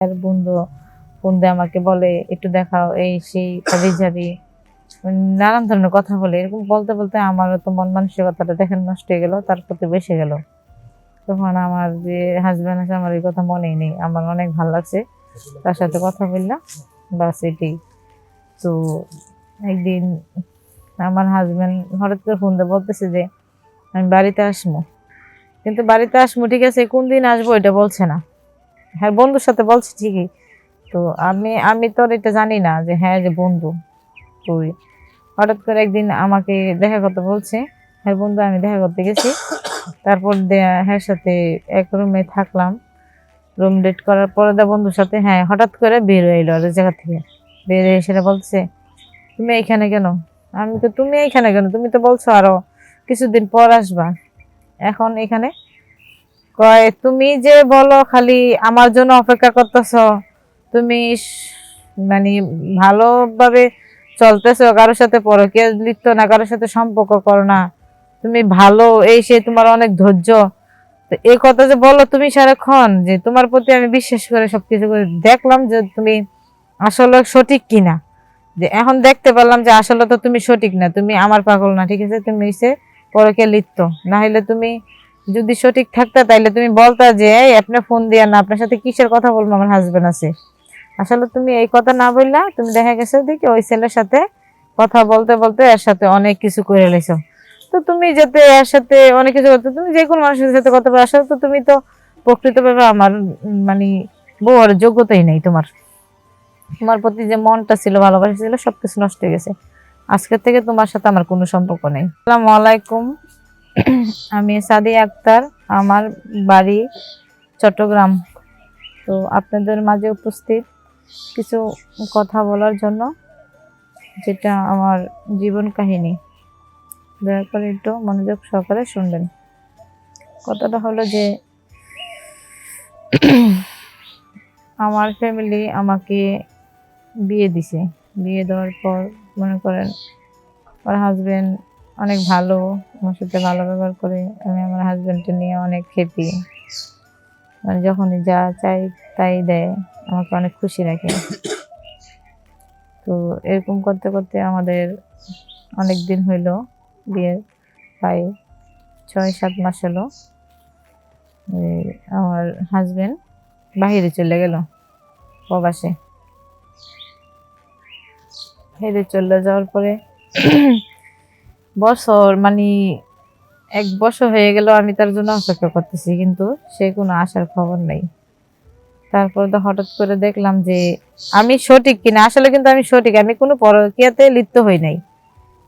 আর বন্ধু ফোন দিয়ে আমাকে বলে একটু দেখাও, এই সেই কবে যাবি, নানান ধরনের কথা বলে। এরকম বলতে বলতে আমারও তো মন মানসিকতাটা দেখেন নষ্ট হয়ে গেল, তার প্রতি বেসে গেল। তখন আমার যে হাজবেন্ড আছে, আমার এই কথা মনেই নেই। আমার অনেক ভালো লাগছে তার সাথে কথা বললাম, বাস এটাই। তো একদিন আমার হাজবেন্ড হঠাৎ করে ফোন দিয়ে বলতেছে যে আমি বাড়িতে আসবো, কিন্তু বাড়িতে আসবো ঠিক আছে, কোন দিন আসবো এটা বলছে না। হ্যাঁ, বন্ধুর সাথে বলছে ঠিকই। তো আমি আমি তো আর এটা জানি না যে হ্যাঁ যে বন্ধু। তুই হঠাৎ করে একদিন আমাকে দেখা করতে বলছে। হ্যাঁ বন্ধু, আমি দেখা করতে গেছি। তারপর হ্যাঁ সাথে এক রুমে থাকলাম। রুম ডেট করার পরে বন্ধুর সাথে হ্যাঁ হঠাৎ করে বের হয়ে এলো ওই জায়গা থেকে। বের হয়ে সেটা বলছে তুমি এইখানে কেন? আমি তো তুমি এইখানে কেন, তুমি তো বলছো আরো কিছুদিন পর আসবা, এখন এখানে? কয় তুমি যে বলো খালি আমার জন্য অপেক্ষা করতেছ, তুমি মানে ভালোভাবে চলতেছো, কারোর সাথে পরকীয়া লিপ্ত না, কারোর সাথে সম্পর্ক করো না, তুমি ভালো, এই সে তোমার অনেক ধৈর্য। তো এই কথা যে বলো তুমি সারাক্ষণ, যে তোমার প্রতি আমি বিশ্বাস করে সবকিছু করে দেখলাম যে তুমি আসলে সঠিক কিনা। যে এখন দেখতে পারলাম যে আসলে তো তুমি সঠিক না, তুমি আমার পাগল না, ঠিক আছে, তুমি হইছে পরকীয়া লিপ্ত। না হলে তুমি যদি সঠিক থাকতা তাইলে তুমি বলতা যে এই আপনি ফোন দিয়া না, আপনার সাথে কিসের কথা বলবো, আমার হাজবেন্ড আছে। আসলে তুমি এই কথা না বললা, তুমি দেখা গেছে দেখি ওই ছেলের সাথে কথা বলতে বলতে এর সাথে অনেক কিছু করে লেছো। তো তুমি যাতে এর সাথে অনেক কিছু করতে, তুমি যে কোনো মানুষের সাথে কথা বলে, আসলে তো তুমি তো প্রকৃতভাবে আমার মানে বউর যোগ্যতাই নেই তোমার। তোমার প্রতি যে মনটা ছিল, ভালোবাসা ছিল, সবকিছু নষ্ট হয়ে গেছে। আজকে থেকে তোমার সাথে আমার কোনো সম্পর্ক নেই। আসসালামু আলাইকুম। আমি সাদিয়া আক্তার, আমার বাড়ি চট্টগ্রাম। তো আপনাদের মাঝে উপস্থিত কিছু কথা বলার জন্য, যেটা আমার জীবন কাহিনী। দয়া করে একটু মনোযোগ সহকারে শুনবেন। কথাটা হলো যে আমার ফ্যামিলি আমাকে বিয়ে দিছে। বিয়ে দেওয়ার পর মনে করেন আমার হাজবেন্ড অনেক ভালো, আমার সাথে ভালো ব্যবহার করে। আমি আমার হাজবেন্ডকে নিয়ে অনেক হ্যাপি, মানে যখনই যা চাই তাই দেয়, আমাকে অনেক খুশি রাখে। তো এরকম করতে করতে আমাদের অনেক দিন হইলো বিয়ের, প্রায় ৬-৭ মাস হলো। আমার হাজবেন্ড বাহিরে চলে গেল, প্রবাসে। বাইরে চলে যাওয়ার পরে বছর মানে ১ বছর হয়ে গেল আমি তার জন্য অপেক্ষা করতেছি, কিন্তু সে কোনো আসার খবর নেই। তারপর তো হঠাৎ করে দেখলাম যে আমি সঠিক কিনা। আসলে কিন্তু আমি সঠিক, আমি কোনো পরকীয়াতে লিপ্ত হই নাই।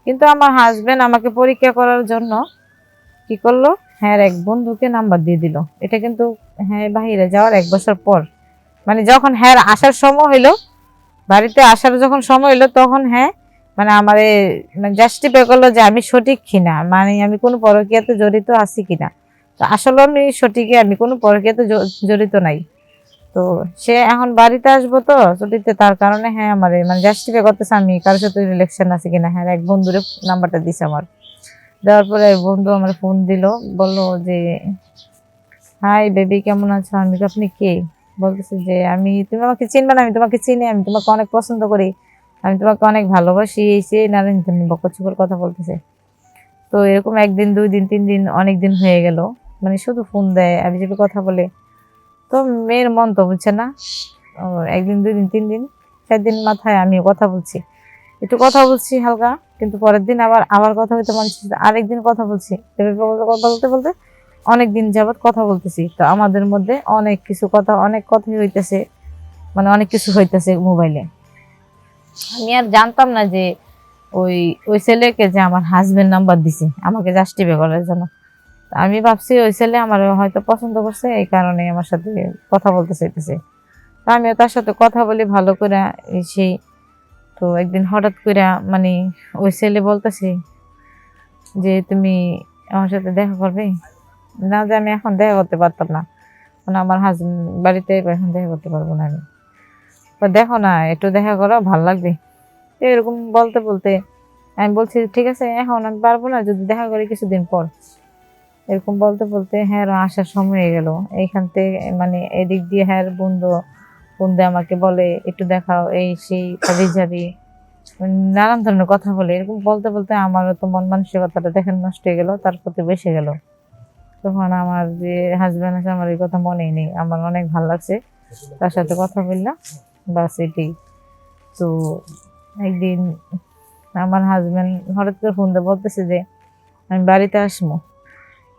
কিন্তু আমার হাজবেন্ড আমাকে পরীক্ষা করার জন্য কি করলো, হ্যাঁ এক বন্ধুকে নাম্বার দিয়ে দিল। এটা কিন্তু হ্যাঁ বাহিরে যাওয়ার ১ বছর পর, মানে যখন হ্যাঁ আসার সময় হইলো, বাড়িতে আসার যখন সময় হইলো, তখন হ্যাঁ মানে আমার জাস্টিফাই করলো যে আমি সঠিক কিনা, মানে আমি কোনো পরকীয়াতে জড়িত আছি কিনা। তো আসলে আমি সঠিকই, আমি কোনো পরকীয়াতে জড়িত নাই। তো সে এখন বাড়িতে আসবো তো ছুটিতে, তার কারণে হ্যাঁ আমার মানে জাস্টিফাই করতেছে আমি কারোর সাথে রিলেশন আছে কিনা। হ্যাঁ এক বন্ধুরে নাম্বারটা দিছে আমার। দেওয়ার পরে বন্ধু আমার ফোন দিল, বললো যে হাই বেবি, কেমন আছো? আমি তো আপনি কে? বলতেছে যে আমি, তুমি আমাকে চিনবে না, আমি তোমাকে চিনি, আমি তোমাকে অনেক পছন্দ করি, আমি তোমাকে অনেক ভালোবাসি, এই সেই নানান বকচুকর কথা বলতেছে। তো এরকম ১ দিন ২ দিন ৩ দিন অনেক দিন হয়ে গেল, মানে শুধু ফোন দেয়, আমি যদি কথা বলে। তো মেয়ের মন তো বুঝছে না। ১ দিন ২ দিন ৩ দিন ৪ দিন মাথায় আমি কথা বলছি, একটু কথা বলছি হালকা, কিন্তু পরের দিন আবার আবার কথা বলতে মানছি, আরেকদিন কথা বলছি, এভাবে কথা বলতে বলতে অনেক দিন যাবৎ কথা বলতেছি। তো আমাদের মধ্যে অনেক কিছু কথা, অনেক কথাই হইতেছে, মানে অনেক কিছু হইতেছে মোবাইলে। আমি আর জানতাম না যে ওই ওই ছেলেকে যে আমার হাজবেন্ড নাম্বার দিছে আমাকে জাস্টিফাই করার জন্য। আমি ভাবছি ওই ছেলে আমার হয়তো পছন্দ করছে, এই কারণে আমার সাথে কথা বলতে চাইতেছে। তো আমিও তার সাথে কথা বলি ভালো করে, সেই। তো একদিন হঠাৎ করে মানে ওই ছেলে বলতেছে যে তুমি আমার সাথে দেখা করবে। না, যে আমি এখন দেখা করতে পারতাম না, মানে আমার হাজবেন্ড বাড়িতে এখন দেখা করতে পারবো না আমি। তো দেখো না, একটু দেখা করো, ভালো লাগবে। তো এরকম বলতে বলতে আমি বলছি ঠিক আছে, এখন আমি পারবো না, যদি দেখা করি কিছুদিন পর। এরকম বলতে বলতে হ্যাঁ আসার সময় হয়ে গেল। এইখান থেকে মানে এদিক দিয়ে হ্যাঁ বন্ধু ফোন দিয়ে আমাকে বলে একটু দেখাও, এই সেই কবে যাবি, নানান ধরনের কথা বলে। এরকম বলতে বলতে আমারও তো মন মানসিকতাটা দেখেন নষ্ট হয়ে গেল, তার প্রতি বেসে গেল। তখন আমার যে হাজবেন্ড আছে, আমার এই কথা মনেই নেই, আমার অনেক ভালো লাগছে তার সাথে কথা বললাম, বাস এটাই। তো একদিন আমার হাজবেন্ড হঠাৎ করে ফোন দিয়ে বলতেছে যে আমি বাড়িতে আসবো,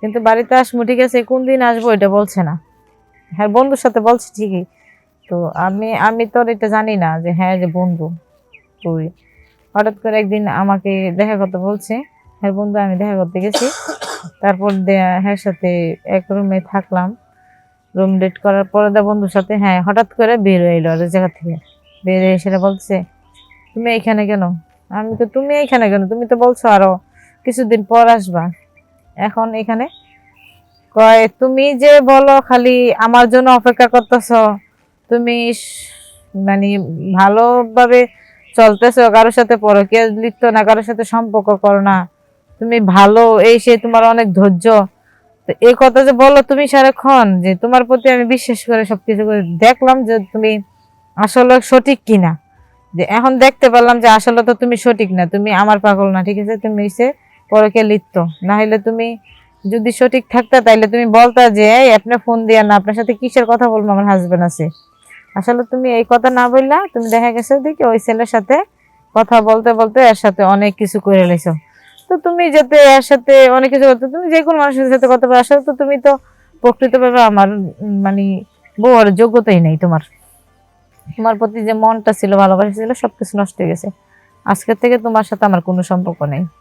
কিন্তু বাড়িতে আসবো ঠিক আছে, কোন দিন আসবো এটা বলছে না। হ্যাঁ, বন্ধুর সাথে বলছে ঠিকই, তো আমি আমি তো আর এটা জানি না যে হ্যাঁ যে বন্ধু। তুই হঠাৎ করে একদিন আমাকে দেখা করতে বলছে, হ্যাঁ বন্ধু আমি দেখা করতে গেছি। তারপর হ্যাঁ সাথে এক রুমে থাকলাম, রুম ডেট করার পরে বন্ধুর সাথে হ্যাঁ হঠাৎ করে বের হয়ে এলো আর জায়গা থেকে। বের হয়ে সেটা বলছে তুমি এইখানে কেন? আমি তো তুমি এইখানে কেন, তুমি তো বলছো আরো কিছুদিন পর আসবা, এখন এখানে? কয় তুমি যে বলো খালি আমার জন্য অপেক্ষা করতেছ, তুমি মানে ভালোভাবে চলতেছো, কারোর সাথে পরকীয়া লিপ্ত না, কারোর সাথে সম্পর্ক করো না, তুমি ভালো, এই সে তোমার অনেক ধৈর্য। তো এই কথা যে বলো তুমি সারাক্ষণ, যে তোমার প্রতি আমি বিশ্বাস করে সবকিছু করে দেখলাম যে তুমি আসলে সঠিক কিনা, যে এখন দেখতে পারলাম যে আসলে তো তুমি সঠিক না, তুমি আমার পাগল না, ঠিক আছে, তুমি সে পরকীয়া লিপ্ত। না হলে তুমি যদি সঠিক থাকতা তাইলে তুমি বলতা যে এই আপনি ফোন দিয়া না, আপনার সাথে কিসের কথা বলবো, আমার হাজবেন্ড আছে। আসলে তুমি এই কথা না বললা, তুমি দেখা গেছে দেখি ওই ছেলের সাথে কথা বলতে বলতে এর সাথে অনেক কিছু করে লেছো। তো তুমি যাতে এর সাথে অনেক কিছু করতে, তুমি যে কোনো মানুষের সাথে কথা বলে, আসলে তো তুমি তো প্রকৃতভাবে আমার মানে বউর যোগ্যতাই নেই তোমার। তোমার প্রতি যে মনটা ছিল, ভালোবাসা ছিল, সবকিছু নষ্ট হয়ে গেছে। আজকের থেকে তোমার সাথে আমার কোনো সম্পর্ক নেই।